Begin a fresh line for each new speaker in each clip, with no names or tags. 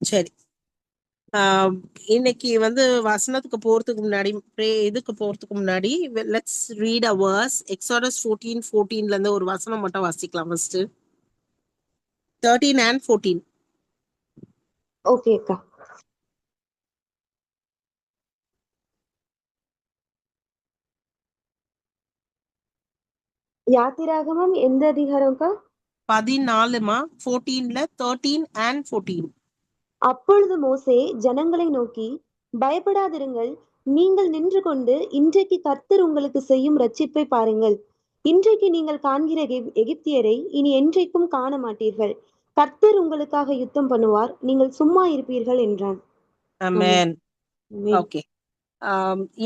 சரி. ஆஹ் இன்னைக்கு வந்து வசனத்துக்கு போறதுக்கு முன்னாடி இதுக்கு போறதுக்கு முன்னாடி let's read a verse. Exodus 14:14 இருந்து ஒரு வசனம் மட்டும் வாசிக்கலாம் ஃபர்ஸ்ட். 13 and 14.
ஓகே அக்கா. யாத்திராகமம் எந்த அதிகாரம்க்கா?
14மா 14ல 13 and 14.
அப்பொழுது மோசே ஜனங்களை நோக்கி, பயப்படாதிருங்கள், நீங்கள் நின்று கொண்டு இன்றைக்கு கர்த்தர் உங்களுக்கு செய்யும் இரட்சிப்பை பாருங்கள். இன்றைக்கு நீங்கள் காண்கிற எகிப்தியரை இனி என்றைக்கும் காண மாட்டீர்கள். கர்த்தர் உங்களுக்காக யுத்தம் பண்ணுவார், நீங்கள் சும்மா இருப்பீர்கள் என்றான். ஆமென்.
ஆமென். ஓகே.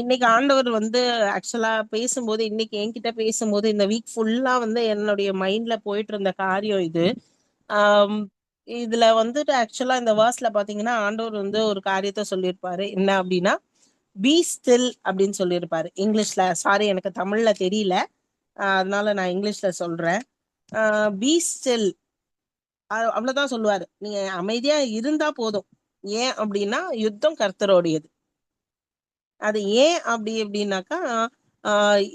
இன்னைக்கு ஆண்டவர் வந்து ஆக்சுவலா பேசும்போது, இன்னைக்கு என்கிட்ட பேசும்போது, இந்த வீக் ஃபுல்லா வந்து என்னுடைய மைண்ட்ல போயிட்டு இருந்த காரியம் இது. ஆம், இதுல வந்துட்டு ஆக்சுவலா இந்த வேர்ஸ்ல பாத்தீங்கன்னா ஆண்டவர் வந்து ஒரு காரியத்தை சொல்லியிருப்பாரு. என்ன அப்படின்னா, பி ஸ்டில் அப்படின்னு சொல்லியிருப்பாரு இங்கிலீஷ்ல. சாரி, எனக்கு தமிழ்ல தெரியல. அதனால நான் இங்கிலீஷ்ல சொல்றேன். பி ஸ்டில், அவ்வளவுதான் சொல்லுவாரு. நீங்க அமைதியா இருந்தா போதும். ஏன் அப்படின்னா யுத்தம் கர்த்தரோடையது. அது ஏன் அப்படி அப்படின்னாக்கா,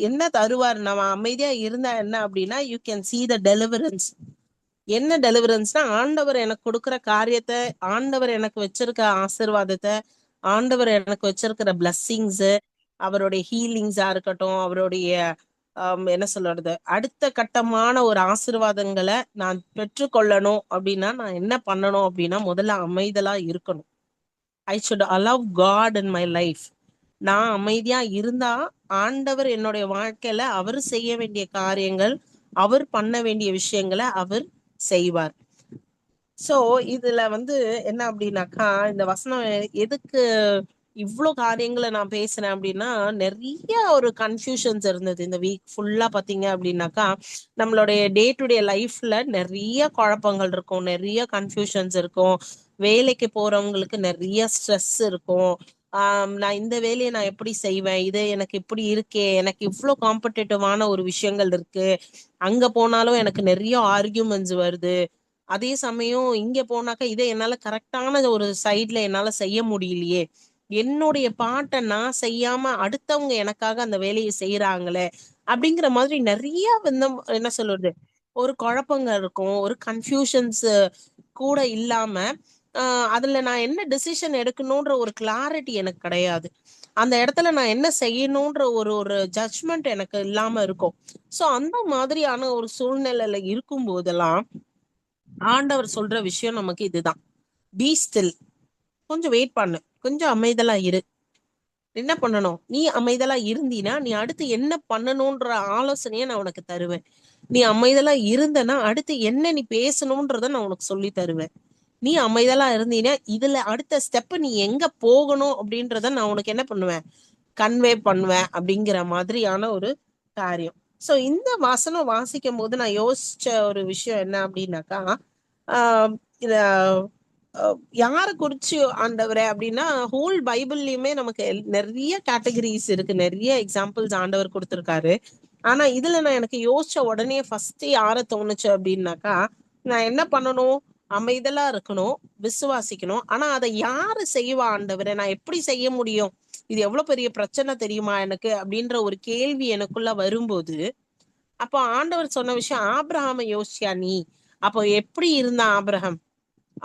என்ன தருவார் நம்ம அமைதியா இருந்தா என்ன அப்படின்னா, you can see the deliverance. என்ன டெலிவரன்ஸ்னா, ஆண்டவர் எனக்கு கொடுக்குற காரியத்தை, ஆண்டவர் எனக்கு வச்சிருக்க ஆசீர்வாதத்தை, ஆண்டவர் எனக்கு வச்சிருக்கிற பிளஸ்ஸிங்ஸ், அவருடைய ஹீலிங்ஸா இருக்கட்டும், அவருடைய என்ன சொல்றது, அடுத்த கட்டமான ஒரு ஆசீர்வாதங்களை நான் பெற்றுக்கொள்ளணும் அப்படின்னா நான் என்ன பண்ணணும் அப்படின்னா, முதல்ல அமைதலா இருக்கணும். ஐ should allow God in my life. நான் அமைதியா இருந்தா ஆண்டவர் என்னுடைய வாழ்க்கையில அவர் செய்ய வேண்டிய காரியங்கள், அவர் பண்ண வேண்டிய விஷயங்களை அவர் செய்வார். சோ இதுல வந்து என்ன அப்படின்னாக்கா, இந்த வசனம் எதுக்கு இவ்வளவு காரியங்களை நான் பேசுறேன் அப்படின்னா, நிறைய ஒரு கன்ஃபியூஷன்ஸ் இருந்தது இந்த வீக் ஃபுல்லா. பாத்தீங்க அப்படின்னாக்கா, நம்மளுடைய டே டு டே லைஃப்ல நிறைய குழப்பங்கள் இருக்கும், நிறைய கன்ஃபியூஷன்ஸ் இருக்கும். வேலைக்கு போறவங்களுக்கு நிறைய ஸ்ட்ரெஸ் இருக்கும். நான் இந்த வேலையை நான் எப்படி செய்வேன், இது எனக்கு இப்படி இருக்கே, எனக்கு இவ்வளோ காம்படிட்டிவான ஒரு விஷயங்கள் இருக்கு, அங்க போனாலும் எனக்கு நிறைய ஆர்கியூமெண்ட்ஸ் வருது. அதே சமயம் இங்க போனாக்கா இதை என்னால கரெக்டான ஒரு சைட்ல என்னால செய்ய முடியலையே, என்னுடைய பாட்டை நான் செய்யாம அடுத்தவங்க எனக்காக அந்த வேலையை செய்யறாங்களே, அப்படிங்கிற மாதிரி நிறைய வந்து என்ன சொல்றது, ஒரு குழப்பங்க இருக்கும், ஒரு கன்ஃபியூஷன்ஸ் கூட இல்லாம அதுல நான் என்ன டிசிஷன் எடுக்கணும்ன்ற ஒரு கிளாரிட்டி எனக்கு கிடையாது. அந்த இடத்துல நான் என்ன செய்யணும்ன்ற ஒரு ஒரு ஜட்ஜ்மெண்ட் எனக்கு இல்லாம இருக்கும். சோ அந்த மாதிரியான ஒரு சூழ்நிலையில இருக்கும் போதெல்லாம் ஆண்டவர் சொல்ற விஷயம் நமக்கு இதுதான். பி ஸ்டில், கொஞ்சம் வெயிட் பண்ணு, கொஞ்சம் அமைதலா இரு. என்ன பண்ணணும், நீ அமைதலா இருந்தீனா நீ அடுத்து என்ன பண்ணணும்ன்ற ஆலோசனையை நான் உனக்கு தருவேன். நீ அமைதலா இருந்தனா அடுத்து என்ன நீ பேசணும்ன்றத நான் உனக்கு சொல்லி தருவேன். நீ அமைதலா இருந்தீனா இதுல அடுத்த ஸ்டெப் நீ எங்க போகணும் அப்படின்றத நான் உனக்கு என்ன பண்ணுவேன், கன்வே பண்ணுவேன் அப்படிங்கிற மாதிரியான ஒரு காரியம். சோ இந்த வசனம் வாசிக்கும் போது நான் யோசிச்ச ஒரு விஷயம் என்ன அப்படின்னாக்கா, ஆஹ் இத யார குறிச்சு ஆண்டவரே அப்படின்னா, ஹோல் பைபிள்லயுமே நமக்கு நிறைய கேட்டகரிஸ் இருக்கு, நிறைய எக்ஸாம்பிள்ஸ் ஆண்டவர் கொடுத்திருக்காரு. ஆனா இதுல நான் எனக்கு யோசிச்ச உடனே ஃபர்ஸ்ட் யார தோணுச்சு அப்படின்னாக்கா, நான் என்ன பண்ணணும், அமைதலா இருக்கணும், விசுவாசிக்கணும். ஆனா அதை யாரு செய்வா ஆண்டவரே, நான் எப்படி செய்ய முடியும், இது எவ்வளவு பெரிய பிரச்சனை தெரியுமா எனக்கு அப்படின்ற ஒரு கேள்வி எனக்குள்ள வரும்போது, அப்போ ஆண்டவர் சொன்ன விஷயம், ஆபிரகாமை யோசிச்சியா நீ? அப்போ எப்படி இருந்தான் ஆபிரகாம்?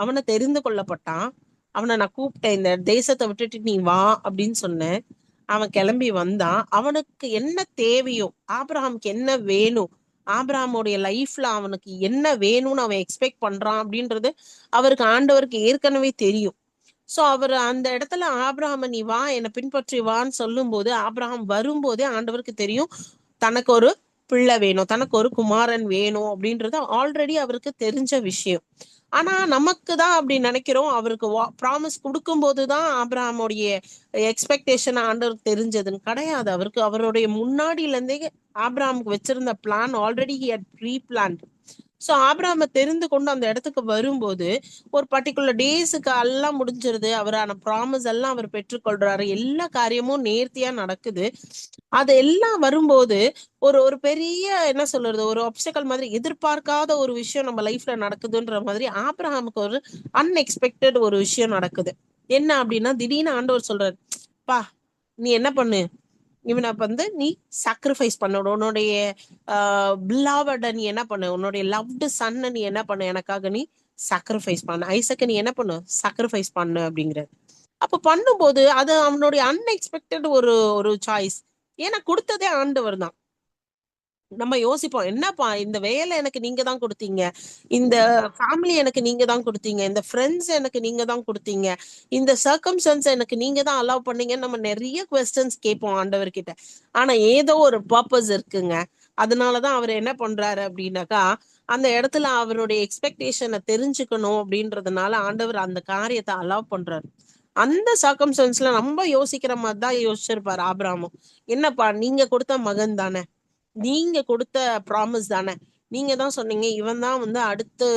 அவனை தெரிந்து கொள்ளப்பட்டான், அவனை நான் கூப்பிட்டேன், இந்த தேசத்தை விட்டுட்டு நீ வா அப்படின்னு சொன்னேன். அவன் கிளம்பி வந்தான். அவனுக்கு என்ன தேவையோ, ஆபிரகாமுக்கு என்ன வேணும், ஆபிரகாமுடைய லைஃப்ல அவனுக்கு என்ன வேணும்னு அவன் எக்ஸ்பெக்ட் பண்றான் அப்படின்றது அவருக்கு, ஆண்டவருக்கு ஏற்கனவே தெரியும். சோ அவர் அந்த இடத்துல ஆபிரகாம நீ வா என்னை பின்பற்றி வான்னு சொல்லும் போது, ஆபிரகாம் வரும்போதே ஆண்டவருக்கு தெரியும் தனக்கு ஒரு பிள்ளை வேணும், தனக்கு ஒரு குமாரன் வேணும் அப்படின்றது ஆல்ரெடி அவருக்கு தெரிஞ்ச விஷயம். ஆனா நமக்கு தான் அப்படி நினைக்கிறோம், அவருக்கு ப்ராமிஸ் கொடுக்கும் போதுதான் ஆபிரகாமுடைய எக்ஸ்பெக்டேஷன் ஆண்டவருக்கு தெரிஞ்சதுன்னு கிடையாது. அவருக்கு அவருடைய முன்னாடியில இருந்தே ஆபிரகாமுக்கு வச்சிருந்த plan already he had pre planned. So ஆபிரகாம தெரிந்து கொண்டு அந்த இடத்துக்கு வரும்போது ஒரு பர்டிகுலர் டேஸுக்கு எல்லாம் முடிஞ்சிருது. அவரான ப்ராமிஸ் எல்லாம் அவர் பெற்றுக்கொள்றாரு. எல்லா காரியமும் நேர்த்தியா நடக்குது. அது எல்லாம் வரும்போது ஒரு ஒரு பெரிய என்ன சொல்றது, ஒரு ஆப்ஸ்டக்கல் மாதிரி, எதிர்பார்க்காத ஒரு விஷயம் நம்ம லைஃப்ல நடக்குதுன்ற மாதிரி ஆபிரகாமுக்கு ஒரு அன்எக்ஸ்பெக்டட் ஒரு விஷயம் நடக்குது. என்ன அப்படின்னா, திடீர்னு ஆண்டவர் சொல்றாரு, பா நீ என்ன பண்ணு, இவனை வந்து நீ சாக்ரிஃபைஸ் பண்ண, உன்னுடைய பிலாவட நீ என்ன பண்ணு, உன்னுடைய லவ்டு சன்ன நீ என்ன பண்ணு, எனக்காக நீ சாக்ரிஃபைஸ் பண்ணு, ஐசக்க நீ என்ன பண்ணு, சாக்ரிஃபைஸ் பண்ணு அப்படிங்கிறார். அப்ப பண்ணும்போது அது அவனுடைய அன்எக்ஸ்பெக்டட் ஒரு ஒரு சாய்ஸ். ஏன்னா கொடுத்ததே ஆண்டவர் தான். நம்ம யோசிப்போம், என்னப்பா இந்த வேலை எனக்கு நீங்க தான் கொடுத்தீங்க, இந்த ஃபேமிலி எனக்கு நீங்க தான் கொடுத்தீங்க, இந்த ஃப்ரெண்ட்ஸ் எனக்கு நீங்க தான் கொடுத்தீங்க, இந்த சர்க்கம்ஸ்டன்ஸ் எனக்கு நீங்க தான் அலோவ் பண்ணீங்கன்னு நம்ம நிறைய கொஸ்டின்ஸ் கேட்போம் ஆண்டவர்கிட்ட. ஆனா ஏதோ ஒரு பர்பஸ் இருக்குங்க. அதனாலதான் அவர் என்ன பண்றாரு அப்படின்னாக்கா, அந்த இடத்துல அவருடைய எக்ஸ்பெக்டேஷனை தெரிஞ்சுக்கணும் அப்படின்றதுனால ஆண்டவர் அந்த காரியத்தை அலோவ் பண்றாரு. அந்த சர்க்கம்ஸ்டன்ஸ்ல நம்ம யோசிக்கிற மாதிரி தான் யோசிச்சிருப்பாரு ஆபிரகாமும். என்னப்பா நீங்க கொடுத்த மகன் தானே, நீங்க கொடுத்த ப்ராமிஸ் தானே, நீங்க தான் சொன்னீங்க இவன் தான் வந்து அடுத்து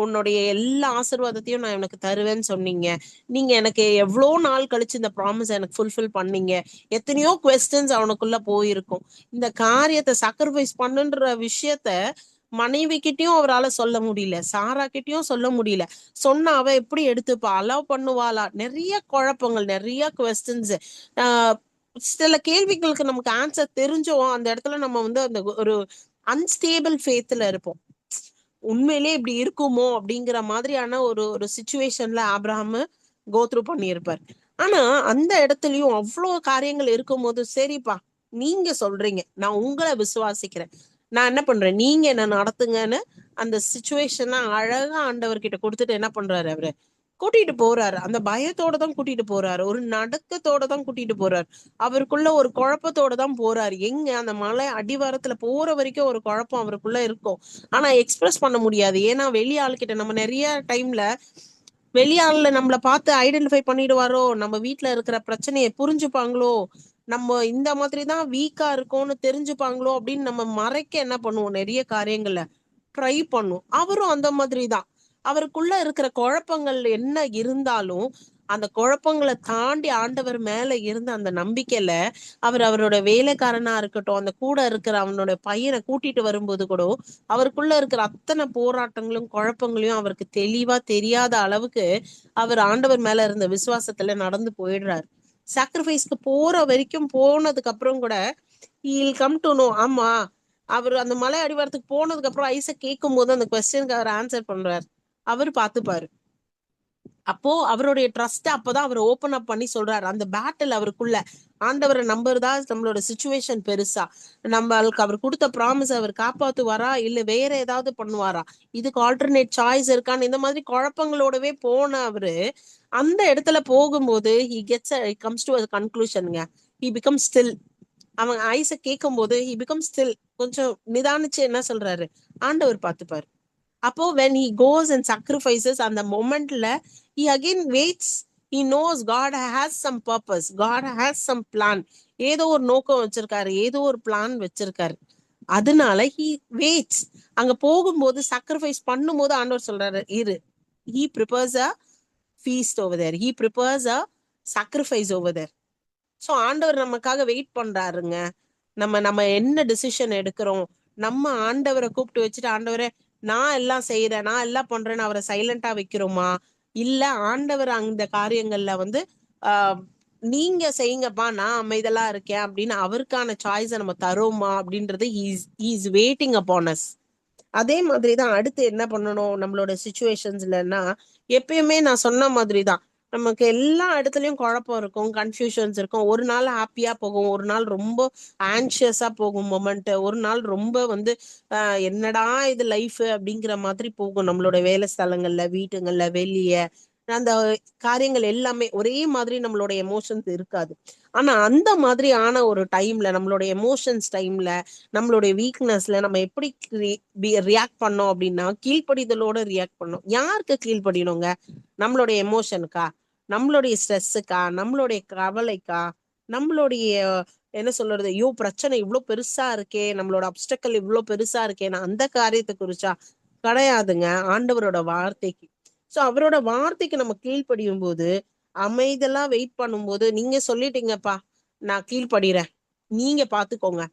உன்னுடைய எல்லா ஆசீர்வாதத்தையும் நான் எனக்கு தருவேன்னு சொன்னீங்க, நீங்க எனக்கு எவ்வளோ நாள் கழிச்சு இந்த ப்ராமிஸ் எனக்கு ஃபுல்ஃபில் பண்ணீங்க. எத்தனையோ கொஸ்டின்ஸ் அவனுக்குள்ள போயிருக்கும். இந்த காரியத்தை சாக்ரிஃபைஸ் பண்ணுன்ற விஷயத்த மனைவி கிட்டயும் அவரால் சொல்ல முடியல, சாரா கிட்டயும் சொல்ல முடியல. சொன்னா அவ எப்படி எடுத்துப்பா, அலோவ் பண்ணுவாளா, நிறைய குழப்பங்கள், நிறைய கொஸ்டின்ஸ். சில கேள்விகளுக்கு நமக்கு ஆன்சர் தெரிஞ்சோம் அந்த இடத்துல நம்ம வந்து அந்த ஒரு அன்ஸ்டேபிள் ஃபேத்ல இருப்போம். உண்மையிலேயே இப்படி இருக்குமோ அப்படிங்கிற மாதிரியான ஒரு ஒரு சுச்சுவேஷன்ல ஆபிரகாம் கோத்ரூ பண்ணியிருப்பார். ஆனா அந்த இடத்துலயும் அவ்வளோ காரியங்கள் இருக்கும்போது, சரிப்பா நீங்க சொல்றீங்க, நான் உங்களை விசுவாசிக்கிறேன், நான் என்ன பண்றேன், நீங்க என்ன நடத்துங்கன்னு அந்த சுச்சுவேஷனை அழகா ஆண்டவர்கிட்ட கொடுத்துட்டு என்ன பண்றாரு, அவரு கூட்டிட்டு போறாரு. அந்த பயத்தோட தான் கூட்டிட்டு போறாரு, ஒரு நடுக்கத்தோட தான் கூட்டிட்டு போறாரு, அவருக்குள்ள ஒரு குழப்பத்தோட தான் போறாரு. எங்க அந்த மலை அடிவாரத்துல போற வரைக்கும் ஒரு குழப்பம் அவருக்குள்ள இருக்கும். ஆனா எக்ஸ்பிரஸ் பண்ண முடியாது. ஏன்னா வெளி ஆளுகிட்ட நம்ம நிறைய டைம்ல வெளியாள்ல நம்மள பார்த்து ஐடென்டிஃபை பண்ணிடுவாரோ, நம்ம வீட்டுல இருக்கிற பிரச்சனையை புரிஞ்சுப்பாங்களோ, நம்ம இந்த மாதிரி தான் வீக்கா இருக்கோம்னு தெரிஞ்சுப்பாங்களோ அப்படின்னு நம்ம மறைக்க என்ன பண்ணுவோம், நிறைய காரியங்கள்ல ட்ரை பண்ணும். அவரும் அந்த மாதிரி தான். அவருக்குள்ள இருக்கிற குழப்பங்கள் என்ன இருந்தாலும் அந்த குழப்பங்களை தாண்டி ஆண்டவர் மேல இருந்த அந்த நம்பிக்கையில அவர் அவரோட வேலைக்காரனா இருக்கட்டும், அந்த கூட இருக்கிற அவனோட பையனை கூட்டிட்டு வரும்போது கூட அவருக்குள்ள இருக்கிற அத்தனை போராட்டங்களும் குழப்பங்களையும் அவருக்கு தெளிவா தெரியாத அளவுக்கு அவர் ஆண்டவர் மேல இருந்த விசுவாசத்துல நடந்து போயிடுறாரு. சாக்ரிஃபைஸ்க்கு போற வரைக்கும் போனதுக்கு அப்புறம் கூட ஹீல் கம் டு நோ. ஆமா, அவர் அந்த மலை அடிவாரத்துக்கு போனதுக்கு அப்புறம் ஐசக் கேட்கும் போது அந்த கொஸ்டினுக்கு அவர் ஆன்சர் பண்றாரு, அவர் பார்த்துப்பாரு. அப்போ அவருடைய ட்ரஸ்ட் அப்பதான் அவர் ஓபன் அப் பண்ணி சொல்றாரு. அந்த பேட்டில் அவருக்குள்ள ஆண்டவரை நம்புறதா நம்மளோட சுச்சுவேஷன் பெருசா, நம்மளுக்கு அவர் கொடுத்த ப்ராமிஸ் அவர் காப்பாத்துவாரா இல்ல வேற ஏதாவது பண்ணுவாரா, இதுக்கு ஆல்டர்னேட் சாய்ஸ் இருக்கான்னு இந்த மாதிரி குழப்பங்களோடவே போன அவரு அந்த இடத்துல போகும்போது he gets comes to a conclusionங்க. he becomes still. அவன் ஐசக் கேட்கும் போது he becomes still. கொஞ்சம் நிதானிச்சு என்ன சொல்றாரு, ஆண்டவர் பார்த்துப்பாரு. அப்போ when he goes and sacrifices அந்த மொமெண்ட்ல he again waits. he knows God has some purpose, God has some plan. ஏதோ ஒரு நோக்கம் வச்சிருக்காரு, ஏதோ ஒரு பிளான் வச்சிருக்காரு. அதனால he waits. அங்க போகும்போது sacrifice பண்ணும்போது ஆண்டவர் சொல்றாரு, இரு, he prepares a feast over there, he prepares a sacrifice over there. So ஆண்டவர் நமக்காக வெயிட் பண்றாருங்க. நம்ம நம்ம என்ன டிசிஷன் எடுக்கிறோம், நம்ம ஆண்டவரை கூப்பிட்டு வச்சுட்டு ஆண்டவரை நான் எல்லாம் செய்யறேன், நான் எல்லாம் பண்றேன்னு அவரை சைலண்டா வைக்கிறோமா, இல்ல ஆண்டவர் அந்த காரியங்கள்ல வந்து ஆஹ் நீங்க செய்யுங்கப்பா நான் அமைதலா இருக்கேன் அப்படின்னு அவருக்கான சாய்ஸை நம்ம தரோமா அப்படின்றது இஸ் வெயிட்டிங் அப்பான் அஸ். அதே மாதிரிதான் அடுத்து என்ன பண்ணணும் நம்மளோட சுச்சுவேஷன்ஸ்லன்னா, எப்பயுமே நான் சொன்ன மாதிரிதான், நமக்கு எல்லா இடத்துலயும் குழப்பம் இருக்கும், கன்ஃபியூஷன்ஸ் இருக்கும். ஒரு நாள் ஹாப்பியா போகும், ஒரு நாள் ரொம்ப ஆன்சியஸா போகும் மொமெண்ட், ஒரு நாள் ரொம்ப வந்து என்னடா இது லைஃப் அப்படிங்கிற மாதிரி போகும். நம்மளோட வேலை ஸ்தலங்கள்ல, வீட்டுங்கள்ல, வெளிய அந்த காரியங்கள் எல்லாமே ஒரே மாதிரி நம்மளோட எமோஷன்ஸ் இருக்காது. ஆனா அந்த மாதிரி ஆன ஒரு டைம்ல, நம்மளோட எமோஷன்ஸ் டைம்ல, நம்மளுடைய வீக்னஸ்ல நம்ம எப்படி ரியாக்ட் பண்ணோம் அப்படின்னா, கீழ்ப்படிதலோட ரியாக்ட் பண்ணோம். யாருக்கு கீழ்ப்படியணுங்க, நம்மளுடைய எமோஷனுக்கா, நம்மளுடைய ஸ்ட்ரெஸ்ஸுக்கா, நம்மளுடைய கவலைக்கா, நம்மளுடைய என்ன சொல்றது, பிரச்சனை இவ்வளவு பெருசா இருக்கே, நம்மளோட அப்டக்கல் இவ்வளவு பெருசா இருக்கே, நான் அந்த காரியத்தை குறிச்சா கிடையாதுங்க ஆண்டவரோட வார்த்தைக்கு. சோ அவரோட வார்த்தைக்கு நம்ம கீழ்ப்படியும் போது, அமைதலா வெயிட் பண்ணும்போது, நீங்க சொல்லிட்டீங்கப்பா, நான் கீழ்ப்படிறேன், நீங்க பாத்துக்கோங்க.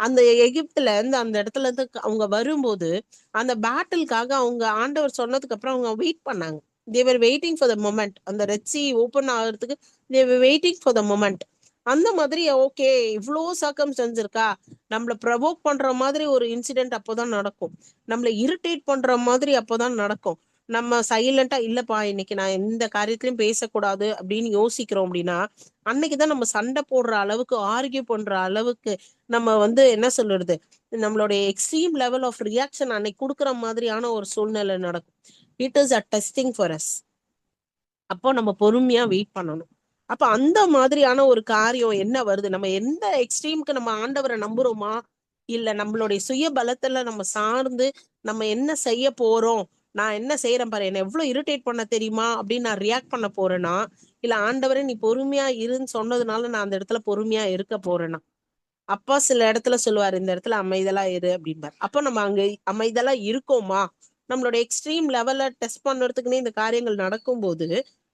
அந்த எகிப்துல இருந்து அந்த இடத்துல இருந்து அவங்க வரும்போது, அந்த பேட்டிலுக்காக அவங்க ஆண்டவர் சொன்னதுக்கு அப்புறம் அவங்க வெயிட் பண்ணாங்க. தேவர் வெயிட்டிங் ஃபார் த மொமெண்ட். அந்த ரெட் சி ஓப்பன் ஆகிறதுக்கு தேவர் வெயிட்டிங் ஃபார் த மொமெண்ட். அந்த மாதிரி ஓகே, இவ்வளோ சர்க்கம்ஸ்டன்ஸ் இருக்கா, நம்மள ப்ரொவோக் பண்ற மாதிரி ஒரு இன்சிடென்ட் அப்போதான் நடக்கும், நம்மள இரிட்டேட் பண்ற மாதிரி அப்போதான் நடக்கும். நம்ம சைலண்டா இல்லப்பா இன்னைக்கு நான் எந்த காரியத்திலயும் பேசக்கூடாது அப்படின்னு யோசிக்கிறோம் அப்படின்னா, அன்னைக்குதான் நம்ம சண்டை போடுற அளவுக்கு, ஆர்கியூ பண்ற அளவுக்கு, நம்ம என்ன சொல்றது, நம்மளுடைய எக்ஸ்ட்ரீம் லெவல் ஆஃப் ரியாக்ஷன் அன்னைக்கு கொடுக்குற மாதிரியான ஒரு சூழ்நிலை நடக்கும். It is a testing for us. அப்போ நம்ம பொறுமையா வெயிட் பண்ணணும். அப்ப அந்த மாதிரியான ஒரு காரியம் என்ன வருது, நம்ம எந்த எக்ஸ்ட்ரீமுக்கு நம்ம ஆண்டவரை நம்புறோமா, இல்ல நம்மளுடைய சுய பலத்துல நம்ம சார்ந்து நம்ம என்ன செய்ய போறோம், நான் என்ன செய்யறேன் பாரு, என்ன எவ்வளவு இரிட்டேட் பண்ண தெரியுமா அப்படின்னு நான் ரியாக்ட் பண்ண போறேன்னா, இல்ல ஆண்டவரே நீ பொறுமையா இருன்னு சொன்னதுனால நான் அந்த இடத்துல பொறுமையா இருக்க போறேன்னா. அப்பா சில இடத்துல சொல்லுவாரு, இந்த இடத்துல அமைதலா இரு அப்படின்பாரு. அப்போ நம்ம அங்க அமைதலா இருக்கோமா, நம்மளோட எக்ஸ்ட்ரீம் லெவல டெஸ்ட் பண்றதுக்குன்னே இந்த காரியங்கள் நடக்கும்போது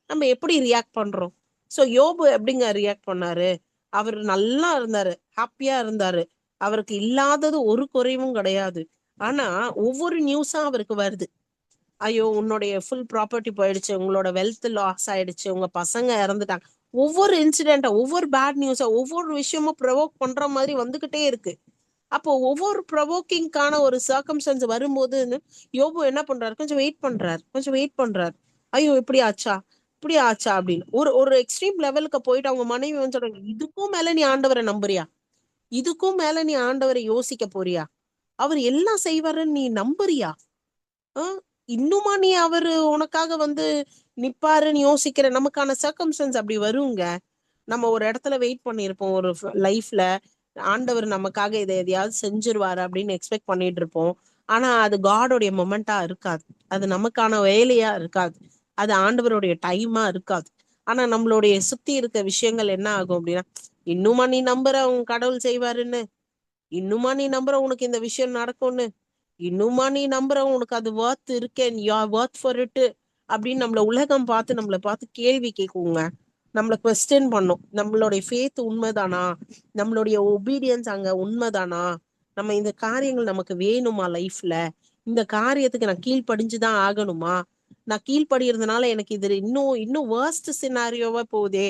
நம்ம எப்படி ரியாக்ட் பண்றோம். சோ யோபு எப்படிங்க ரியாக்ட் பண்ணாரு, அவர் நல்லா இருந்தாரு, ஹாப்பியா இருந்தாரு, அவருக்கு இல்லாதது ஒரு குறைவும் கிடையாது. ஆனா ஒவ்வொரு நியூஸா அவருக்கு வருது, ஐயோ உன்னுடைய ஃபுல் ப்ராப்பர்ட்டி போயிடுச்சு, உங்களோட வெல்த் லாஸ் ஆயிடுச்சு, உங்க பசங்க இறந்துட்டாங்க. ஒவ்வொரு இன்சிடென்ட்டா, ஒவ்வொரு பேட் நியூஸா, ஒவ்வொரு விஷயமும் ப்ரொவோக் பண்ற மாதிரி வந்துகிட்டே இருக்கு. அப்போ ஒவ்வொரு ப்ரொவோக்கிங்கான ஒரு சர்க்கம்ஸ்டன்ஸ் வரும்போது யோபு என்ன பண்றாரு, கொஞ்சம் வெயிட் பண்றாரு, கொஞ்சம் வெயிட் பண்றாரு. ஐயோ இப்படி ஆச்சா, இப்படி ஆச்சா அப்படின்னு ஒரு ஒரு எக்ஸ்ட்ரீம் லெவலுக்கு போயிட்டு அவங்க மனைவி சொல்றாங்க, இதுக்கும் மேல நீ ஆண்டவரை நம்புறியா, இதுக்கும் மேல நீ ஆண்டவரை யோசிக்க போறியா, அவர் எல்லாம் செய்வாருன்னு நீ நம்புறியா, இன்னுமா நீ அவரு உனக்காக நிப்பாருன்னு யோசிக்கிற. நமக்கான சர்க்கம்ஸ்டன்ஸ் அப்படி வருங்க. நம்ம ஒரு இடத்துல வெயிட் பண்ணிருப்போம், ஒரு லைஃப்ல ஆண்டவர் நமக்காக இதை எதையாவது செஞ்சிருவாரு அப்படின்னு எக்ஸ்பெக்ட் பண்ணிட்டு இருப்போம். ஆனா அது காடோடைய மொமெண்டா இருக்காது, அது நமக்கான வேலையா இருக்காது, அது ஆண்டவருடைய டைமா இருக்காது. ஆனா நம்மளுடைய சுத்தி இருக்க விஷயங்கள் என்ன ஆகும் அப்படின்னா, இன்னுமா நீ நம்புற உன் கடவுள் செய்வாருன்னு, இன்னுமா நீ நம்புற உனக்கு இந்த விஷயம் நடக்கும்னு, இன்னுமா நீ நம்புற உனக்கு அது ஒர்த் இருக்கேன், you are worth for it அப்படின்னு நம்மள உலகம் பார்த்து நம்மள பார்த்து கேள்வி கேட்குங்க, நம்மள கொஸ்டின் பண்ணும். நம்மளுடைய ஃபேத் உண்மைதானா, நம்மளுடைய ஒபீடியன்ஸ் அங்க உண்மைதானா, நம்ம இந்த காரியங்கள் நமக்கு வேணுமா லைஃப்ல, இந்த காரியத்துக்கு நான் கீழ்ப்படிஞ்சுதான் ஆகணுமா, நான் கீழ்ப்படிறதுனால எனக்கு இது இன்னும் இன்னும் வேர்ஸ்ட் சினாரியோவா போதே,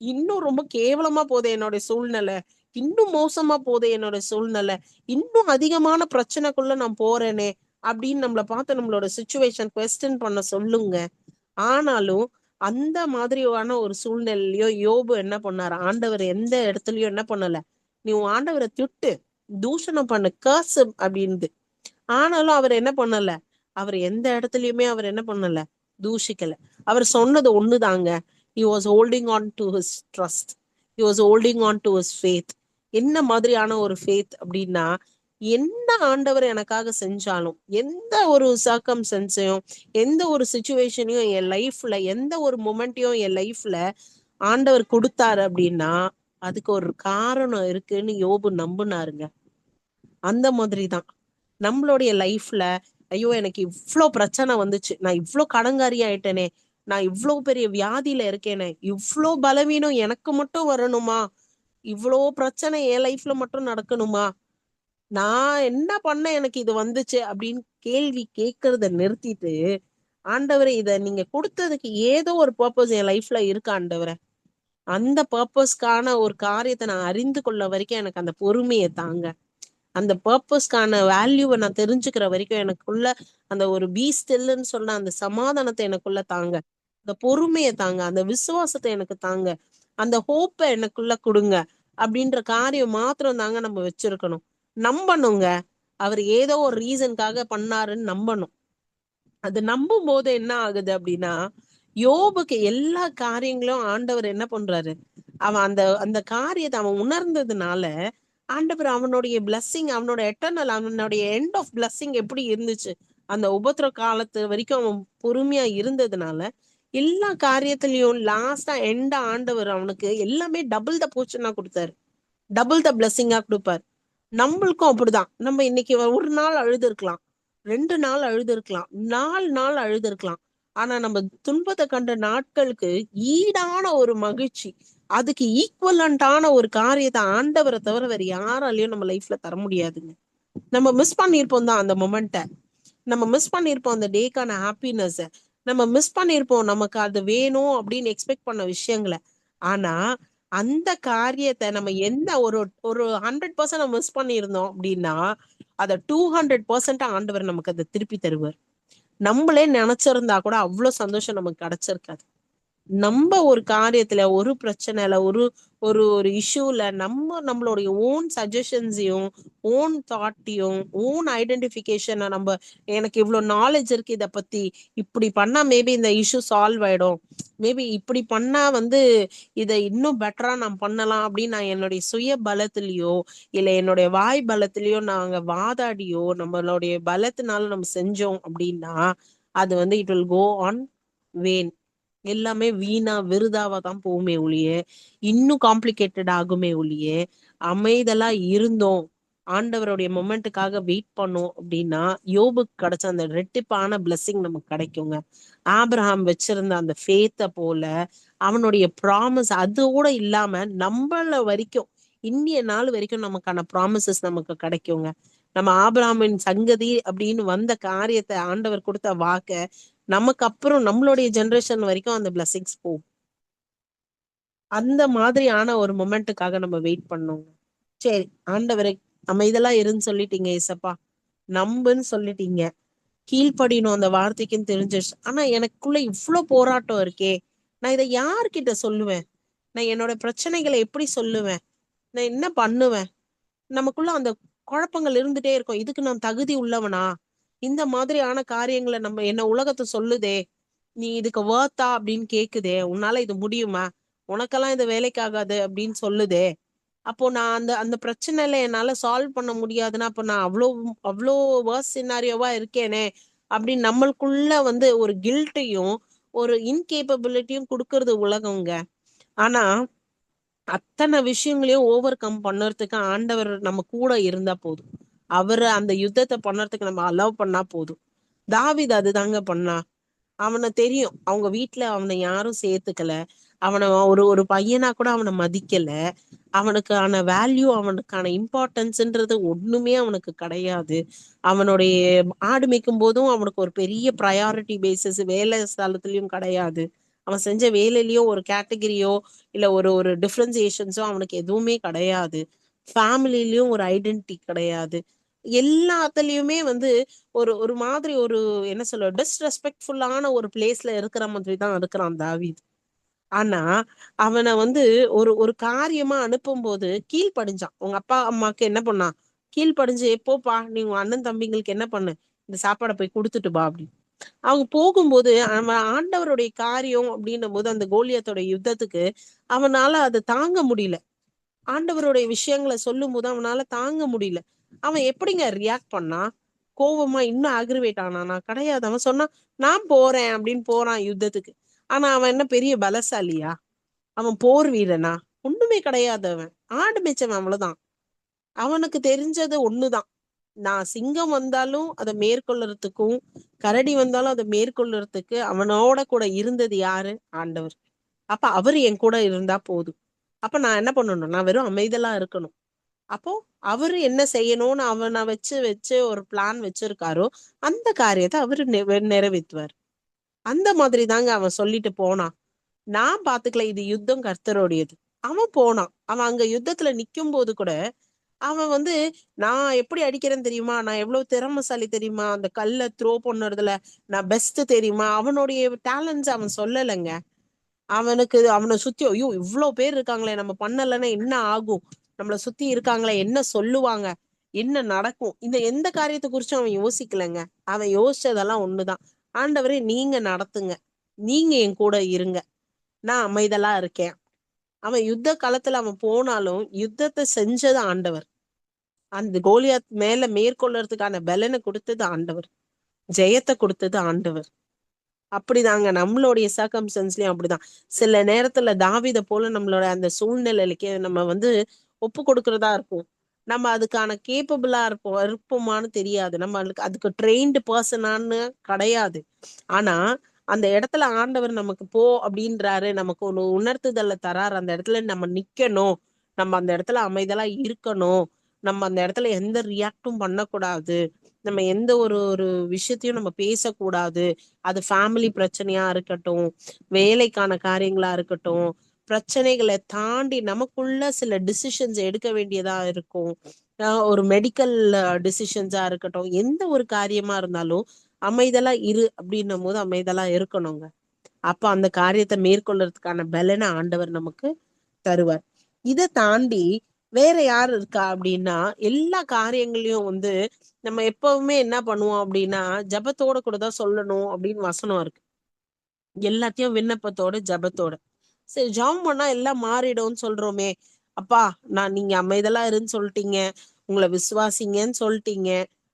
இன்னும் ரொம்ப கேவலமா போதே என்னோட சூழ்நிலை, இன்னும் மோசமா போதே என்னோட சூழ்நிலை, இன்னும் அதிகமான பிரச்சனைக்குள்ள நான் போறேனே அப்படின்னு நம்மள பார்த்து நம்மளோட சுச்சுவேஷன் கொஸ்டின் பண்ண சொல்லுங்க. ஆனாலும் அந்த மாதிரியான ஒரு சூழ்நிலையிலயோ யோபு என்ன பண்ணாரு, ஆண்டவர் எந்த இடத்துலயும் என்ன பண்ணல, நீ உன் ஆண்டவரை திட்டு, தூஷணம் பண்ணு, கர்ஸ் அப்படின்னு. ஆனாலும் அவர் என்ன பண்ணல, அவர் எந்த இடத்துலயுமே அவர் என்ன பண்ணல, தூஷிக்கல. அவர் சொன்னது ஒண்ணுதாங்க, he was holding on to his trust, he was holding on to his faith. என்ன மாதிரியான ஒரு ஃபேத் அப்படின்னா, என்ன ஆண்டவர் எனக்காக செஞ்சாலும், எந்த ஒரு சர்க்கம்ஸ்டன்ஸையும், எந்த ஒரு சுச்சுவேஷனையும் என் லைஃப்ல, எந்த ஒரு மொமெண்ட்டையும் என் லைஃப்ல ஆண்டவர் கொடுத்தாரு அப்படின்னா அதுக்கு ஒரு காரணம் இருக்குன்னு யோபு நம்புனாருங்க. அந்த மாதிரிதான் நம்மளுடைய லைஃப்ல, ஐயோ எனக்கு இவ்வளோ பிரச்சனை வந்துச்சு, நான் இவ்வளோ கடங்காரி ஆயிட்டேனே, நான் இவ்வளோ பெரிய வியாதியில இருக்கேனே, இவ்வளோ பலவீனம் எனக்கு மட்டும் வரணுமா, இவ்வளோ பிரச்சனை என் லைஃப்ல மட்டும் நடக்கணுமா, நான் என்ன பண்ண எனக்கு இது வந்துச்சு அப்படின்னு கேள்வி கேட்கறத நிறுத்திட்டு, ஆண்டவரே இத நீங்க கொடுத்ததுக்கு ஏதோ ஒரு பர்பஸ் என் லைஃப்ல இருக்கு ஆண்டவரே, அந்த பர்பஸ்க்கான ஒரு காரியத்தை நான் அறிந்து கொள்ள வரைக்கும் எனக்கு அந்த பொறுமையை தாங்க, அந்த பர்பஸ்க்கான வேல்யூவை நான் தெரிஞ்சுக்கிற வரைக்கும் எனக்குள்ள அந்த ஒரு பீ ஸ்டில்லுன்னு சொன்ன அந்த சமாதானத்தை எனக்குள்ள தாங்க, அந்த பொறுமையை தாங்க, அந்த விசுவாசத்தை எனக்கு தாங்க, அந்த ஹோப்பை எனக்குள்ள கொடுங்க அப்படின்ற காரியம் மாத்திரம் தாங்க நம்ம வச்சிருக்கணும். நம்பணுங்க, அவர் ஏதோ ஒரு ரீசனுக்காக பண்ணாருன்னு நம்பணும். அது நம்பும் போது என்ன ஆகுது அப்படின்னா, யோபுக்கு எல்லா காரியங்களும் ஆண்டவர் என்ன பண்றாரு, அவன் அந்த அந்த காரியத்தை அவன் உணர்ந்ததுனால ஆண்டவர் அவனுடைய பிளஸ்ஸிங், அவனோட எட்டர்னல், அவனுடைய எண்ட் ஆஃப் பிளஸ்ஸிங் எப்படி இருந்துச்சு, அந்த உபத்திர காலத்து வரைக்கும் அவன் பொறுமையா இருந்ததுனால எல்லா காரியத்திலயும் லாஸ்டா எண்ட் ஆண்டவர் அவனுக்கு எல்லாமே டபுள் த போர்ஷனா கொடுத்தாரு, டபுள் த பிளஸ்ஸிங்கா கொடுப்பாரு. நம்மளுக்கும் அப்படிதான், நம்ம இன்னைக்கு ஒரு நாள் அழுது இருக்கலாம், 2 நாள் அழுதுருக்கலாம், 4 நாள் அழுதுருக்கலாம். ஆனா நம்ம துன்பத்தை கண்ட நாட்களுக்கு ஈடான ஒரு மகிழ்ச்சி, அதுக்கு ஈக்குவலண்டான ஒரு காரியத்தை ஆண்டவரை தவிர வேற யாராலையும் நம்ம லைஃப்ல தர முடியாதுங்க. நம்ம மிஸ் பண்ணிருப்போம் தான் அந்த மொமெண்ட்டை, நம்ம மிஸ் பண்ணிருப்போம் அந்த டேக்கான ஹாப்பினஸ், நம்ம மிஸ் பண்ணிருப்போம் நமக்கு அது வேணும் அப்படின்னு எக்ஸ்பெக்ட் பண்ண விஷயங்களை. ஆனா அந்த காரியத்தை நம்ம எந்த ஒரு ஒரு 100% நம்ம மிஸ் பண்ணியிருந்தோம் அப்படின்னா அதை 200% ஆண்டவர் நமக்கு அதை திருப்பி தருவார். நம்மளே நினைச்சிருந்தா கூட அவ்வளவு சந்தோஷம் நமக்கு கிடைச்சிருக்காது. நம்ம ஒரு காரியத்துல, ஒரு பிரச்சனைல, ஒரு ஒரு ஒரு இஷ்யூல நம்மளுடைய ஓன் சஜஷன்ஸையும், ஓன் தாட்டையும், ஓன் ஐடென்டிபிகேஷனை நம்ம, எனக்கு இவ்வளவு நாலேஜ் இருக்கு இதை பத்தி, இப்படி பண்ணா மேபி இந்த இஷ்யூ சால்வ் ஆயிடும், மேபி இப்படி பண்ணா இதை இன்னும் பெட்டரா நான் பண்ணலாம் அப்படின்னு நான் என்னுடைய சுய பலத்திலயோ இல்ல என்னுடைய வாய் பலத்திலயோ நாங்க வாதாடியோ நம்மளுடைய பலத்தினால நம்ம செஞ்சோம் அப்படின்னா அது it will go on vain. எல்லாமே வீணா விருதாவா தான் போகுமே ஒழிய இன்னும் காம்ப்ளிகேட்டட் ஆகுமே ஒழிய, அமைதலா இருந்தோம், ஆண்டவருடைய மொமெண்ட்டுக்காக வெயிட் பண்ணோம் அப்படின்னா யோபுக்கு கிடைச்ச அந்த ரெட்டிப்பான பிளெஸிங் நமக்கு கிடைக்குங்க. ஆபிரகாம் வச்சிருந்த அந்த ஃபேத்தை போல அவனுடைய ப்ராமிஸ் அதோட இல்லாம நம்மள வரைக்கும் இன்னிய நாள் வரைக்கும் நமக்கான ப்ராமிசஸ் நமக்கு கிடைக்குங்க. நம்ம ஆபிரகாமின் சங்கதி அப்படின்னு வந்த காரியத்தை, ஆண்டவர் கொடுத்த வாக்க நமக்கு அப்புறம் நம்மளுடைய ஜெனரேஷன் வரைக்கும் அந்த பிளஸிங்ஸ் போகும். அந்த மாதிரியான ஒரு மொமெண்ட்டுக்காக நம்ம வெயிட் பண்ணோம். சரி, ஆண்டவரை நம்ம இதெல்லாம் இருன்னு சொல்லிட்டீங்க ஏசப்பா, நம்புன்னு சொல்லிட்டீங்க, கீழ்ப்படியணும் அந்த வார்த்தைக்குன்னு தெரிஞ்சிருச்சு. ஆனா எனக்குள்ள இவ்வளவு போராட்டம் இருக்கே, நான் இதை யார்கிட்ட சொல்லுவேன்? நான் என்னோட பிரச்சனைகளை எப்படி சொல்லுவேன்? நான் என்ன பண்ணுவேன்? நமக்குள்ள அந்த குழப்பங்கள் இருந்துட்டே இருக்கும். இதுக்கு நான் தகுதி உள்ளவனா? இந்த மாதிரியான காரியங்களை நம்ம என்ன உலகத்தை சொல்லுதே, நீ இதுக்கு வர்த்தா அப்படின்னு கேக்குதே, உன்னால இது முடியுமா, உனக்கெல்லாம் இது வேலைக்காகாது அப்படின்னு சொல்லுதே. அப்போ நான் அந்த அந்த பிரச்சனையில என்னால சால்வ் பண்ண முடியாதுன்னா அப்ப நான் அவ்வளோ வர்ஸ் சினாரியோவா இருக்கேனே அப்படின்னு நம்மளுக்குள்ள ஒரு கில்ட்டையும் ஒரு இன்கேப்பபிலிட்டியும் கொடுக்கறது உலகங்க. ஆனா அத்தனை விஷயங்களையும் ஓவர் கம் பண்ணுறதுக்கு ஆண்டவர் நம்ம கூட இருந்தா போதும். அவரு அந்த யுத்தத்தை பண்ணுறதுக்கு நம்ம அலோவ் பண்ணா போதும். தாவீது அதுதாங்க பண்ணா. அவனை தெரியும், அவங்க வீட்டுல அவனை யாரும் சேர்த்துக்கல, அவனை ஒரு ஒரு பையனா கூட அவனை மதிக்கல, அவனுக்கான வேல்யூ, அவனுக்கான இம்பார்ட்டன்ஸ்ன்றது ஒண்ணுமே அவனுக்கு கிடையாது. அவனுடைய ஆடு மேய்க்கும் போதும் அவனுக்கு ஒரு பெரிய ப்ரையாரிட்டி பேசிஸ் வேலை ஸ்தலத்துலயும் கிடையாது. அவன் செஞ்ச வேலையிலயோ ஒரு கேட்டகரியோ இல்ல ஒரு ஒரு டிஃபரன்சியேஷன்ஸோ அவனுக்கு எதுவுமே கிடையாது. ஃபேமிலிலயும் ஒரு ஐடென்டிட்டி கிடையாது. எல்லாத்துலயுமே ஒரு ஒரு மாதிரி ஒரு என்ன சொல்ல டிஸ்ரெஸ்பெக்ட்ஃபுல்லான ஒரு பிளேஸ்ல இருக்கிற மாதிரி தான் இருக்கிறான் தாவீது. ஆனா அவனை ஒரு ஒரு காரியமா அனுப்பும் போது கீழ்ப்படிஞ்சான். உங்க அப்பா அம்மாக்கு என்ன பண்ணா, கீழ்ப்படிஞ்சு எப்போப்பா நீ உங்க அண்ணன் தம்பிங்களுக்கு என்ன பண்ணு, இந்த சாப்பாடை போய் கொடுத்துட்டு பா அப்படின்னு. அவங்க போகும்போது அவன் ஆண்டவருடைய காரியம் அப்படின்னும் போது அந்த கோலியத்தோட யுத்தத்துக்கு அவனால அதை தாங்க முடியல. ஆண்டவருடைய விஷயங்களை சொல்லும் போது அவனால தாங்க முடியல. அவன் எப்படிங்க ரியாக்ட் பண்ணா? கோவமா இன்னும் ஆக்ரிவேட் ஆனானா? கிடையாது. அவன் சொன்னான், நான் போறேன் அப்படின்னு போறான் யுத்தத்துக்கு. ஆனா அவன் என்ன பெரிய பலசாலியா? அவன் போர் வீரனா? ஒண்ணுமே கிடையாது. அவன் ஆடு மேய்ச்சவன், அவ்வளவுதான். அவனுக்கு தெரிஞ்சது ஒண்ணுதான், நான் சிங்கம் வந்தாலும் அதை மேற்கொள்ளுறதுக்கும் கரடி வந்தாலும் அதை மேற்கொள்ளுறதுக்கு அவனோட கூட இருந்தது யாரு? ஆண்டவர். அப்ப அவரு என் கூட இருந்தா போதும். அப்ப நான் என்ன பண்ணணும்? நான் வெறும் அமைதலா இருக்கணும். அப்போ அவரு என்ன செய்யணும்னு அவனை வச்சு வச்சு ஒரு பிளான் வச்சிருக்காரோ அந்த காரியத்தை அவரு நிறைவேற்றுவார். அந்த மாதிரி தாங்க அவன் சொல்லிட்டு போனான். நான் பாத்துக்கல, இது யுத்தம் கர்த்தருடையது. அவன் போனான். அவன் அங்க யுத்தத்துல நிக்கும் போது கூட அவன் நான் எப்படி அடிக்கிறேன்னு தெரியுமா, நான் எவ்வளவு திறமைசாலி தெரியுமா, அந்த கல்லை த்ரோ பண்ணுறதுல நான் பெஸ்ட் தெரியுமா, அவனுடைய டேலண்ட்ஸ் அவன் சொல்லலைங்க. அவனை சுத்தி ஐயோ இவ்வளவு பேர் இருக்காங்களே, நம்ம பண்ணலைன்னா என்ன ஆகும், நம்மளை சுத்தி இருக்காங்களே என்ன சொல்லுவாங்க, என்ன நடக்கும், இந்த எந்த காரியத்தை குறிச்சும் அவன் யோசிக்கலைங்க. அவன் யோசிச்சதெல்லாம் ஒண்ணுதான், ஆண்டவரே நீங்க நடத்துங்க, நீங்க என் கூட இருங்க, நான் அமைதலா இருக்கேன். அவன் யுத்த காலத்துல அவன் போனாலும் யுத்தத்தை செஞ்சது ஆண்டவர். அந்த கோலியாத் மேல மேற்கொள்றதுக்கான பலனை கொடுத்தது ஆண்டவர், ஜெயத்தை கொடுத்தது ஆண்டவர். அப்படிதாங்க நம்மளுடைய சர்க்கம்ஸ்டன்ஸ்லயும் அப்படிதான். சில நேரத்துல தாவீதை போல நம்மளோட அந்த சூழ்நிலைக்கு நம்ம ஒப்பு கொடுக்கறதா இருக்கும். நம்ம அதுக்கான கேப்பபிளா இருப்போமான்னு தெரியாது. நம்மளுக்கு அதுக்கு ட்ரெயின்டு பர்சனான்னு கிடையாது. ஆனா அந்த இடத்துல ஆண்டவர் நமக்கு போ அப்படின்றாரு, நமக்கு ஒண்ணு உணர்த்துதலை தராரு. அந்த இடத்துல நம்ம நிக்கணும், நம்ம அந்த இடத்துல அமைதலா இருக்கணும், நம்ம அந்த இடத்துல எந்த ரியாக்டும் பண்ணக்கூடாது, நம்ம எந்த ஒரு ஒரு விஷயத்தையும் நம்ம பேசக்கூடாது. அது ஃபேமிலி பிரச்சனையா இருக்கட்டும், வேலைக்கான காரியங்களா இருக்கட்டும், பிரச்சனைகளை தாண்டி நமக்குள்ள சில டிசிஷன்ஸ் எடுக்க வேண்டியதா இருக்கும். ஒரு மெடிக்கல் டிசிஷன்ஸா இருக்கட்டும், எந்த ஒரு காரியமா இருந்தாலும் அமைதலா இரு அப்படின்னும் போது அமைதலா இருக்கணுங்க. அப்ப அந்த காரியத்தை மேற்கொள்றதுக்கான பலனை ஆண்டவர் நமக்கு தருவார். இதை தாண்டி வேற யார் இருக்கா அப்படின்னா, எல்லா காரியங்களையும் வந்து நம்ம எப்பவுமே என்ன பண்ணுவோம் அப்படின்னா, ஜபத்தோட கூட தான் சொல்லணும் அப்படின்னு வசனம் இருக்கு. எல்லாத்தையும் விண்ணப்பத்தோட ஜபத்தோட சரி ஜெபம் பண்ணா எல்லாம் மாறிடும்னு சொல்றோமே. அப்பா, நீங்க அமைதலா இருன்னு சொல்லிட்டீங்க, உங்களை விசுவாசிங்கன்னு சொல்லிட்டீங்க,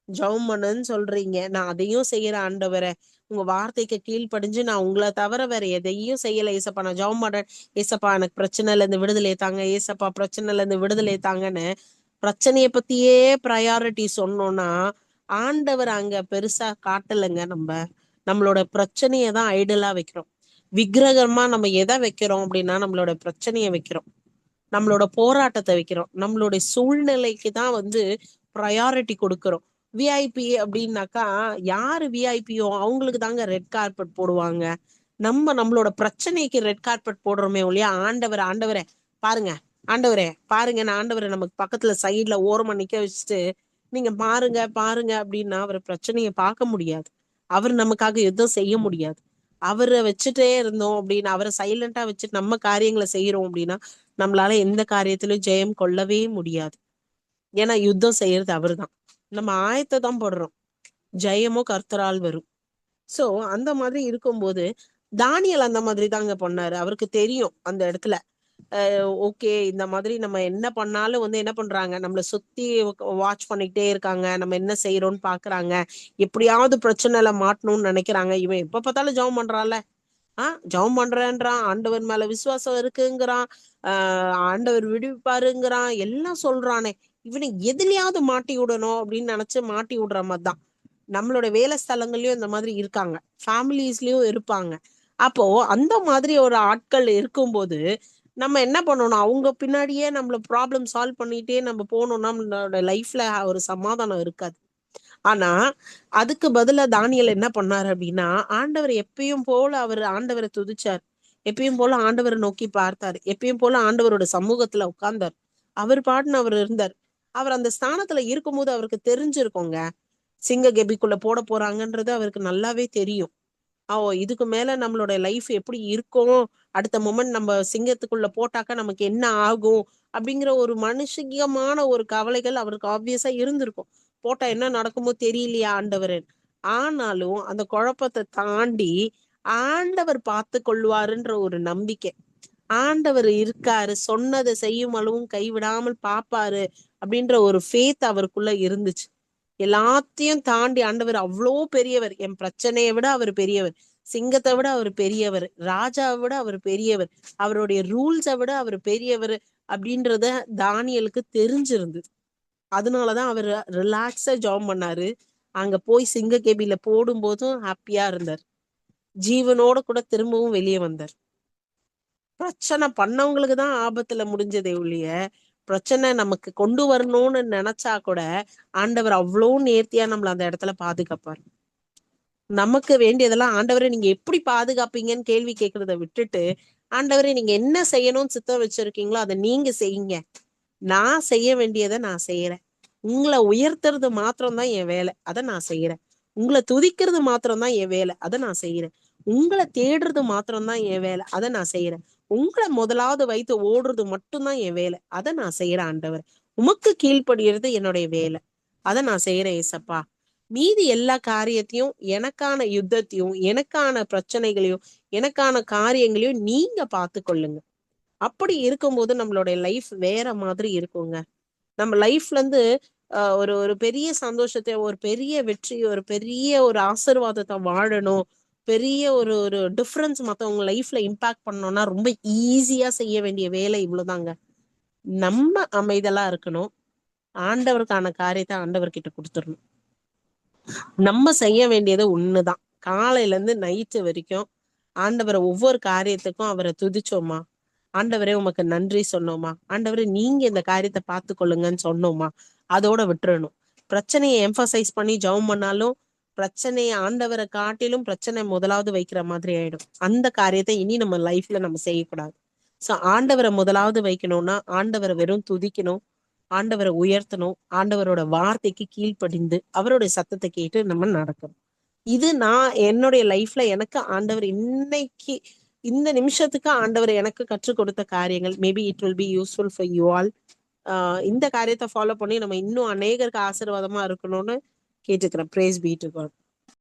ஜெபம் பண்ணுன்னு சொல்றீங்க, நான் அதையும் செய்யற ஆண்டவரே, உங்க வார்த்தைக்கு கீழ்ப்படிஞ்சு நான் உங்களை தவிர வேற எதையும் செய்யல ஏசப்பா, நான் ஜெபம் பண்றேன் ஏசப்பா, எனக்கு பிரச்சனைல இருந்து விடுதலை தாங்க ஏசப்பா, பிரச்சனைல இருந்து விடுதலை தாங்கன்னு பிரச்சனைய பத்தியே ப்ரையாரிட்டி சொன்னோம்னா ஆண்டவர் அங்க பெருசா காட்டலைங்க. நம்மளோட பிரச்சனையை தான் ஐடலா வைக்கிறோம். விக்கிரகமா நம்ம எதை வைக்கிறோம் அப்படின்னா, நம்மளோட பிரச்சனையை வைக்கிறோம், நம்மளோட போராட்டத்தை வைக்கிறோம், நம்மளுடைய சூழ்நிலைக்கு தான் வந்து ப்ரையாரிட்டி கொடுக்கிறோம். விஐபி அப்படின்னாக்கா, யாரு விஐபியோ அவங்களுக்கு தாங்க ரெட் கார்பெட் போடுவாங்க. நம்மளோட பிரச்சனைக்கு ரெட் கார்பெட் போடுறோமே ஒழியா, ஆண்டவரே பாருங்க, ஆண்டவரே பாருங்க, நான் ஆண்டவரை நமக்கு பக்கத்துல சைட்ல ஓரமா நிக்க வச்சுட்டு நீங்க பாருங்க பாருங்க அப்படின்னா அவர் பிரச்சனையை பார்க்க முடியாது, அவர் நமக்காக எதுவும் செய்ய முடியாது. அவரை வச்சுட்டே இருந்தோம் அப்படின்னா, அவரை சைலண்டா வச்சுட்டு நம்ம காரியங்களை செய்யறோம் அப்படின்னா, நம்மளால எந்த காரியத்திலும் ஜெயம் கொள்ளவே முடியாது. ஏன்னா யுத்தம் செய்யறது அவர்தான், நம்ம ஆயத்தை தான் போடுறோம், ஜெயமோ கர்த்தரால் வரும். சோ அந்த மாதிரி இருக்கும்போது தானியல் அந்த மாதிரி தாங்க பண்ணாரு. அவருக்கு தெரியும் அந்த இடத்துல ஓகே, இந்த மாதிரி நம்ம என்ன பண்ணாலும் வந்து என்ன பண்றாங்க, நம்மளை சுத்தி வாட்ச் பண்ணிக்கிட்டே இருக்காங்க, நம்ம என்ன செய்யறோம்னு பாக்குறாங்க, எப்படியாவது பிரச்சனைல மாட்டணும்னு நினைக்கிறாங்க. இவன் எப்ப பார்த்தாலும் ஜெபம் பண்றான்ல, ஜெபம் பண்றேன்றான், ஆண்டவர் மேல விசுவாசம் இருக்குங்கிறான், ஆண்டவர் விடுவிப்பாருங்கிறான், எல்லாம் சொல்றானே, இவனை எதுலயாவது மாட்டி விடணும் அப்படின்னு நினைச்சு மாட்டி விடுற மாதிரி தான் நம்மளோட வேலை ஸ்தலங்கள்லயும் இந்த மாதிரி இருக்காங்க, ஃபேமிலிஸ்லயும் இருப்பாங்க. அப்போ அந்த மாதிரி ஒரு ஆட்கள் இருக்கும்போது நம்ம என்ன பண்ணணும், அவங்க பின்னாடியே நம்மள ப்ராப்ளம் சால்வ் பண்ணிட்டே நம்ம போனோம்னா நம்மளோட லைஃப்ல ஒரு சமாதானம் இருக்காது. ஆனா அதுக்கு பதிலா தானியல் என்ன பண்ணாரு அப்படின்னா, ஆண்டவர் எப்பயும் போல அவர் ஆண்டவரை துதிச்சார், எப்பயும் போல ஆண்டவரை நோக்கி பார்த்தார், எப்பயும் போல ஆண்டவரோட சமூகத்துல உட்கார்ந்தார், அவர் பாட்டுன்னு அவர் இருந்தார். அவர் அந்த ஸ்தானத்துல இருக்கும்போது அவருக்கு தெரிஞ்சிருக்கோங்க, சிங்க கெபிக்குள்ள போட போறாங்கன்றது அவருக்கு நல்லாவே தெரியும். இதுக்கு மேல நம்மளோட லைஃப் எப்படி இருக்கும், அடுத்த மொமெண்ட் நம்ம சிங்கத்துக்குள்ள போட்டாக்கா நமக்கு என்ன ஆகும் அப்படிங்கிற ஒரு மனுஷிகமான ஒரு கவலைகள் அவருக்கு ஆப்வியஸா இருந்திருக்கும். போட்டா என்ன நடக்குமோ தெரியலையா ஆண்டவர். ஆனாலும் அந்த குழப்பத்தை தாண்டி ஆண்டவர் பார்த்து கொள்வாருன்ற ஒரு நம்பிக்கை, ஆண்டவர் இருக்காரு, சொன்னதை செய்யும் அளவும் கைவிடாமல் பாப்பாரு அப்படின்ற ஒரு ஃபேத் அவருக்குள்ள இருந்துச்சு. எல்லாத்தையும் தாண்டி ஆண்டவர் அவ்வளோ பெரியவர், என் பிரச்சனையை விட அவர் பெரியவர், சிங்கத்தை விட அவர் பெரியவர், ராஜாவை விட அவர் பெரியவர், அவருடைய ரூல்ஸை விட அவர் பெரியவர் அப்படின்றத தானியலுக்கு தெரிஞ்சிருந்தது. அதனாலதான் அவர் ரிலாக்ஸா ஜாப் பண்ணாரு. அங்க போய் சிங்க கேபில போடும் போதும் ஹாப்பியா இருந்தார், ஜீவனோட கூட திரும்பவும் வெளியே வந்தார். பிரச்சனை பண்ணவங்களுக்கு தான் ஆபத்துல முடிஞ்சதே ஒழிய, பிரச்சனை நமக்கு கொண்டு வரணும்னு நினைச்சா கூட ஆண்டவர் அவ்வளோ நேர்த்தியா நம்மள அந்த இடத்துல பாதுகாப்பார். நமக்கு வேண்டியதெல்லாம் ஆண்டவரை நீங்க எப்படி பாதுகாப்பீங்கன்னு கேள்வி கேட்கறத விட்டுட்டு, ஆண்டவரை நீங்க என்ன செய்யணும்னு சித்தம் வச்சிருக்கீங்களோ அதை நீங்க செய்யுங்க, நான் செய்ய வேண்டியதை நான் செய்யறேன், உங்களை உயர்த்துறது மாத்திரம்தான் என் வேலை, அதை நான் செய்யறேன், உங்களை துதிக்கிறது மாத்திரம்தான் என் வேலை, அதை நான் செய்யறேன், உங்களை தேடுறது மாத்திரம்தான் என் வேலை, அதை நான் செய்யறேன், உங்களை முதலாவது வைத்து ஓடுறது மட்டும்தான் என் வேலை, அதை நான் செய்யறேன் ஆண்டவர், உமக்கு கீழ்ப்படுகிறது என்னுடைய வேலை, அதை நான் செய்யறேன் ஏசப்பா, மீதி எல்லா காரியத்தையும், எனக்கான யுத்தத்தையும், எனக்கான பிரச்சனைகளையும், எனக்கான காரியங்களையும் நீங்க பார்த்து கொள்ளுங்க. அப்படி இருக்கும்போது நம்மளுடைய லைஃப் வேற மாதிரி இருக்குங்க. நம்ம லைஃப்ல இருந்து ஒரு ஒரு பெரிய சந்தோஷத்தை, ஒரு பெரிய வெற்றி, ஒரு பெரிய ஒரு ஆசீர்வாதத்தை வாழணும், பெரிய ஒரு ஒரு டிஃபரன்ஸ் மத்தவங்க லைஃப்ல இம்பாக்ட் பண்ணோம்னா ரொம்ப ஈஸியா செய்ய வேண்டிய வேலை இவ்வளவுதாங்க. நம்ம அமைதலா இருக்கணும், ஆண்டவருக்கான காரியத்தை ஆண்டவர்கிட்ட கொடுத்துடணும். நம்ம செய்ய வேண்டியது ஒண்ணுதான். காலையில இருந்து நைட்டு வரைக்கும் ஆண்டவரை ஒவ்வொரு காரியத்துக்கும் அவரை துதிச்சோமா, ஆண்டவரே உமக்கு நன்றி சொன்னோமா, ஆண்டவரே நீங்க இந்த காரியத்தை பார்த்து கொள்ளுங்கன்னு சொன்னோமா, அதோட விட்டுறணும். பிரச்சனையை எம்பசைஸ் பண்ணி ஜெபம் பண்ணாலும் பிரச்சனையை ஆண்டவரை காட்டிலும் பிரச்சனை முதலாவது வைக்கிற மாதிரி ஆயிடும். அந்த காரியத்தை இனி நம்ம லைஃப்ல நம்ம செய்யக்கூடாது. சோ ஆண்டவரை முதலாவது வைக்கணும்னா ஆண்டவரை வெறும் துதிக்கணும், ஆண்டவரை உயர்த்தணும், ஆண்டவரோட வார்த்தைக்கு கீழ்ப்படிந்து அவருடைய சத்தத்தை கேட்டு நம்ம நடக்கணும். இது நான் என்னுடைய லைஃப்ல எனக்கு ஆண்டவர் இன்னைக்கு இந்த நிமிஷத்துக்கு ஆண்டவர் எனக்கு கற்றுக் கொடுத்த காரியங்கள். Maybe it will be useful for you all. இந்த காரியத்தை ஃபாலோ பண்ணி நம்ம இன்னும் அநேகருக்கு ஆசீர்வாதமா இருக்கணும்னு கேட்டுக்கிறேன். Praise be to God.